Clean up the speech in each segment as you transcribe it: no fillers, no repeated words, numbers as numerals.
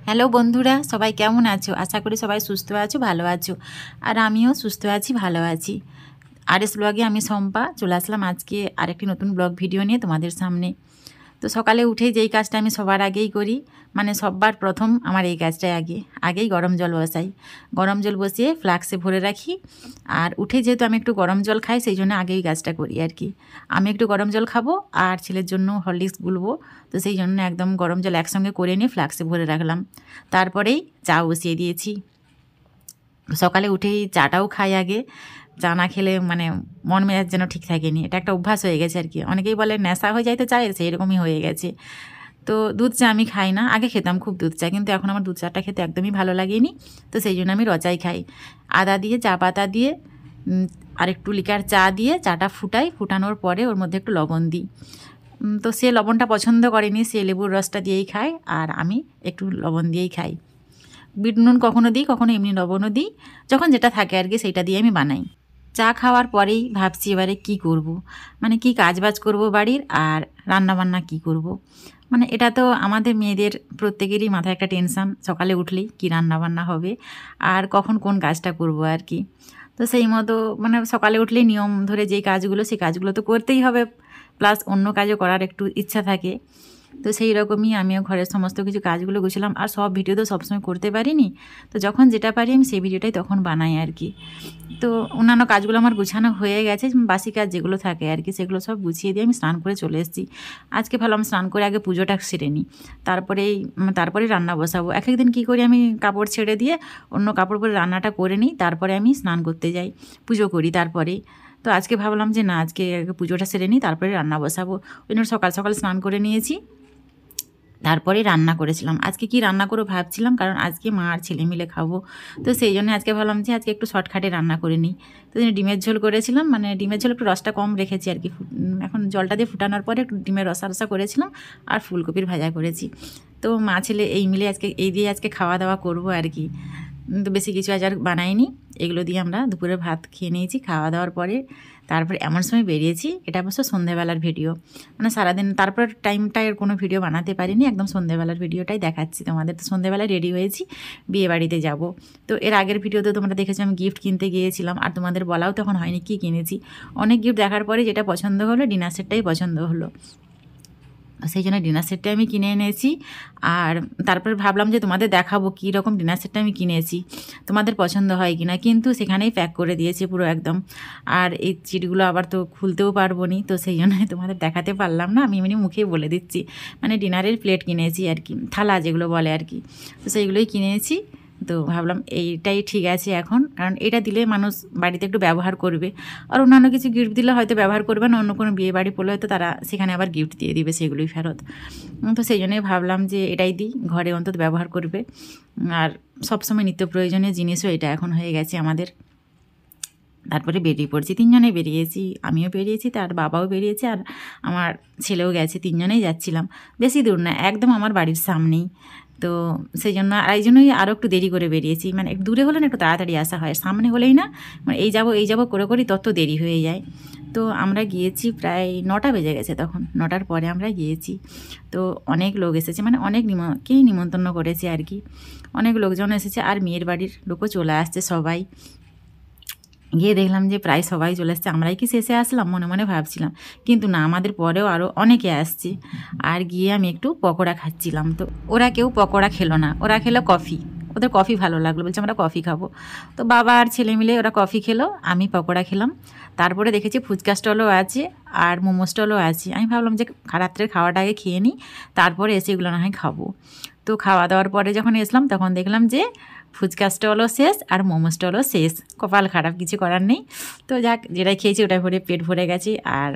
Hello বন্ধুরা, সবাই কেমন আছো? আশা করি সবাই সুস্থ আছো, ভালো আছো। আর আমিও সুস্থ আছি, ভালো আছি। আরএস ব্লগে আমি শম্পা চলে আসলাম আজকে আরেকটি নতুন ব্লগ ভিডিও নিয়ে তোমাদের সামনে। তো সকালে উঠেই যেই কাজটা আমি সবার আগেই করি, মানে সবার প্রথম আমার এই কাজটাই আগেই গরম জল বসাই। গরম জল বসিয়ে ফ্লাক্সে ভরে রাখি। আর উঠে যেহেতু আমি একটু গরম জল খাই, সেই জন্য আগেই কাজটা করি আর কি। আমি একটু গরম জল খাবো আর ছেলের জন্য হরলিক্স গুলবো, তো সেই জন্য একদম গরম জল একসঙ্গে করে নিয়ে ফ্লাক্সে ভরে রাখলাম। তারপরেই চা বসিয়ে দিয়েছি। সকালে উঠেই চাটাও খাই আগে। চা না খেলে মানে মন মেজাজ যেন ঠিক থাকেনি, এটা একটা অভ্যাস হয়ে গেছে আর কি। অনেকেই বলে নেশা হয়ে যায় তো চায়ের, সেই রকমই হয়ে গেছে। তো দুধ চা আমি খাই না, আগে খেতাম খুব দুধ চা, কিন্তু এখন আমার দুধ চাটা খেতে একদমই ভালো লাগেনি। তো সেই জন্য আমি রচাই খাই, আদা দিয়ে, চা পাতা দিয়ে, আর একটু লিকার চা দিয়ে চাটা ফুটাই। ফুটানোর পরে ওর মধ্যে একটু লবণ দিই। তো সে লবণটা পছন্দ করেনি, সে লেবুর রসটা দিয়েই খায়, আর আমি একটু লবণ দিয়েই খাই। বিট নুন কখনো দিই, কখনো এমনি লবণও দিই, যখন যেটা থাকে আর কি সেইটা দিয়ে আমি বানাই। চা খাওয়ার পরেই ভাবছি এবারে কি করব, মানে কি কাজবাজ করব বাড়ির, আর রান্নাবান্না কি করব। মানে এটা তো আমাদের মেয়েদের প্রত্যেকেরই মাথায় একটা টেনশান, সকালে উঠলেই কি রান্নাবান্না হবে আর কখন কোন কাজটা করব আর কি। তো সেই মতো মানে সকালে উঠলেই নিয়ম ধরে যেই কাজগুলো, সেই কাজগুলো তো করতেই হবে, প্লাস অন্য কাজও করার একটু ইচ্ছা থাকে। তো সেই রকমই আমিও ঘরের সমস্ত কিছু কাজগুলো গুছলাম। আর সব ভিডিও তো সবসময় করতে পারিনি, তো যখন যেটা পারি আমি সেই ভিডিওটাই তখন বানাই আর কি। তো অন্যান্য কাজগুলো আমার গুছানো হয়ে গেছে, বাসি কাজ যেগুলো থাকে আর কি সেগুলো সব গুছিয়ে দিয়ে আমি স্নান করে চলে এসেছি। আজকে ভাবলাম স্নান করে আগে পুজোটা সেরে নিই, তারপরেই রান্না বসাবো। এক একদিন কী করি, আমি কাপড় ছেড়ে দিয়ে অন্য কাপড় পরে রান্নাটা করে নিই, তারপরে আমি স্নান করতে যাই, পুজো করি তারপরেই। তো আজকে ভাবলাম যে না, আজকে পুজোটা সেরে নিই, তারপরে রান্না বসাবো। ওই জন্য সকাল সকাল স্নান করে নিয়েছি, তারপরে রান্না করেছিলাম। আজকে কি রান্না করবো ভাবছিলাম, কারণ আজকে মা আর ছেলে মিলে খাবো। তো সেই জন্য আজকে ভাবলাম যে আজকে একটু শর্টকাটে রান্না করে নিই। তো ডিমের ঝোল করেছিলাম, মানে ডিমের ঝোল একটু রসটা কম রেখেছি আর কি। এখন জলটা দিয়ে ফুটানোর পরে একটু ডিমের রসা রসা করেছিলাম, আর ফুলকপির ভাজা করেছি। তো মা ছেলে এই মিলে এই দিয়ে আজকে খাওয়া দাওয়া করবো আর কি। তো বেশি কিছু আজ আর বানাইনি, এগুলো দিয়ে আমরা দুপুরে ভাত খেয়ে নিয়েছি। খাওয়া দাওয়ার পরে তারপরে এমন সময় বেরিয়েছি, এটা অবশ্য সন্ধ্যেবেলার ভিডিও, মানে সারাদিন তারপর টাইমটায় কোনো ভিডিও বানাতে পারিনি, একদম সন্ধ্যেবেলার ভিডিওটাই দেখাচ্ছি তোমাদের। তো সন্ধ্যেবেলায় রেডি হয়েছি, বিয়ে বাড়িতে যাব। তো এর আগের ভিডিওতে তোমরা দেখেছো আমি গিফট কিনতে গিয়েছিলাম, আর তোমাদের বলাও তখন হয়নি কী কিনেছি। অনেক গিফট দেখার পরে যেটা পছন্দ হলো, ডিনার সেটটাই পছন্দ হলো, সেই জন্য ডিনার সেটটা আমি কিনে এনেছি। আর তারপর ভাবলাম যে তোমাদের দেখাবো কী রকম ডিনার সেটটা আমি কিনেছি, তোমাদের পছন্দ হয় কি না। কিন্তু সেখানেই প্যাক করে দিয়েছে পুরো একদম। আর এই চিটগুলো আবার তো খুলতেও পারবো নি, তো সেই জন্য তোমাদের দেখাতে পারলাম না। আমি এমনি মুখেই বলে দিচ্ছি, মানে ডিনারের প্লেট কিনেছি আর কি, থালা যেগুলো বলে আর কি, তো সেইগুলোই কিনেছি। তো ভাবলাম এইটাই ঠিক আছে এখন, কারণ এটা দিলে মানুষ বাড়িতে একটু ব্যবহার করবে। আর অন্যান্য কিছু গিফট দিলে হয়তো ব্যবহার করবে না, অন্য কোনো বিয়ে বাড়ি পড়লে হয়তো তারা সেখানে আবার গিফট দিয়ে দিবে, সেগুলোই ফেরত। তো সেই জন্যই ভাবলাম যে এটাই দিই, ঘরে অন্তত ব্যবহার করবে। আর সবসময় নিত্য প্রয়োজনীয় জিনিসও এটা এখন হয়ে গেছে আমাদের। তারপরে বেরিয়ে পড়ছি, তিনজনে বেরিয়েছি, আমিও বেরিয়েছি, তার বাবাও বেরিয়েছে, আর আমার ছেলেও গেছে। তিনজনেই যাচ্ছিলাম, বেশি দূর না, একদম আমার বাড়ির সামনেই। তো সেই জন্য এই জন্যই আরও একটু দেরি করে বেরিয়েছি, মানে একটু দূরে হলে না একটু তাড়াতাড়ি আসা হয়, সামনে হলেই না মানে এই যাবো করে করেই তত দেরি হয়ে যায়। তো আমরা গিয়েছি প্রায় 9টা বেজে গেছে তখন, 9টার পরে আমরা গিয়েছি। তো অনেক লোক এসেছে, মানে অনেকেই নিমন্ত্রণ করেছে আর কি, অনেক লোকজন এসেছে, আর মেয়ের বাড়ির লোকও চলে আসছে সবাই। গিয়ে দেখলাম যে প্রায় সবাই চলে আসছে, আমরাই কি শেষে আসলাম মনে মনে ভাবছিলাম, কিন্তু না, আমাদের পরেও আরও অনেকে আসছে। আর গিয়ে আমি একটু পকোড়া খাচ্ছিলাম, তো ওরা কেউ পকোড়া খেলো না, ওরা খেলো কফি। ওদের কফি ভালো লাগলো, বলছে আমরা কফি খাবো। তো বাবা আর ছেলে মিলে ওরা কফি খেলো, আমি পকোড়া খেলাম। তারপরে দেখেছি ফুচকা স্টলও আছে আর মোমো স্টলও আছে। আমি ভাবলাম যে রাত্রের খাওয়াটা আগে খেয়ে নিই, তারপরে এসে এগুলো না হয় খাবো। তো খাওয়া দাওয়ার পরে যখন এসলাম তখন দেখলাম যে ফুচকা স্টলও শেষ আর মোমো স্টলও শেষ। কপাল খারাপ, কিছু করার নেই। তো যাক, যেটাই খেয়েছি ওটা ভরে পেট ভরে গেছে। আর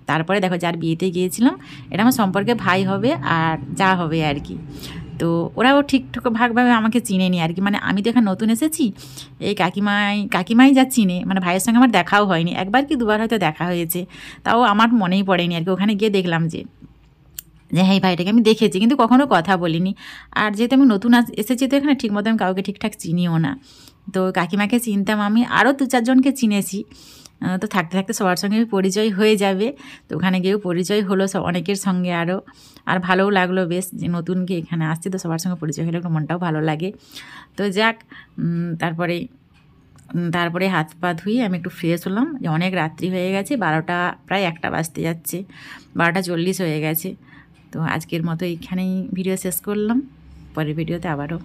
তারপরে দেখো, যার বিয়েতে গিয়েছিলাম, এটা আমার সম্পর্কে ভাই হবে আর যা হবে আর কি। তো ওরাও ঠিকঠাক ভাগভাবে আমাকে চিনেনি আর কি, মানে আমি তো এখানে নতুন এসেছি, এই কাকিমাই যা চিনে, মানে ভাইয়ের সঙ্গে আমার দেখাও হয়নি, একবার কি দুবার হয়তো দেখা হয়েছে, তাও আমার মনেই পড়েনি আর কি। ওখানে গিয়ে দেখলাম যে হ্যাঁ, এই ভাইটাকে আমি দেখেছি, কিন্তু কখনো কথা বলিনি। আর যেহেতু আমি নতুন এসেছি, তো এখানে ঠিকমতো আমি কাউকে ঠিকঠাক চিনিও না। তো কাকিমাকে চিনতাম আমি, আরও 2-4 জনকে চিনেছি, তো থাকতে থাকতে সবার সঙ্গে পরিচয় হয়ে যাবে। তো ওখানে গিয়েও পরিচয় হলো অনেকের সঙ্গে আরও, আর ভালোও লাগলো বেশ যে নতুনকে এখানে আসছি, তো সবার সঙ্গে পরিচয় হলে একটু মনটাও ভালো লাগে। তো যাক, তারপরে হাত পা ধুয়ে আমি একটু ফ্রেশ হলাম, যে অনেক রাত্রি হয়ে গেছে, 12টা প্রায় 1টা বাজতে যাচ্ছে, 12টা 40 হয়ে গেছে। তো আজকের মতো এইখানেই ভিডিও শেষ করলাম, পরের ভিডিওতে আবারও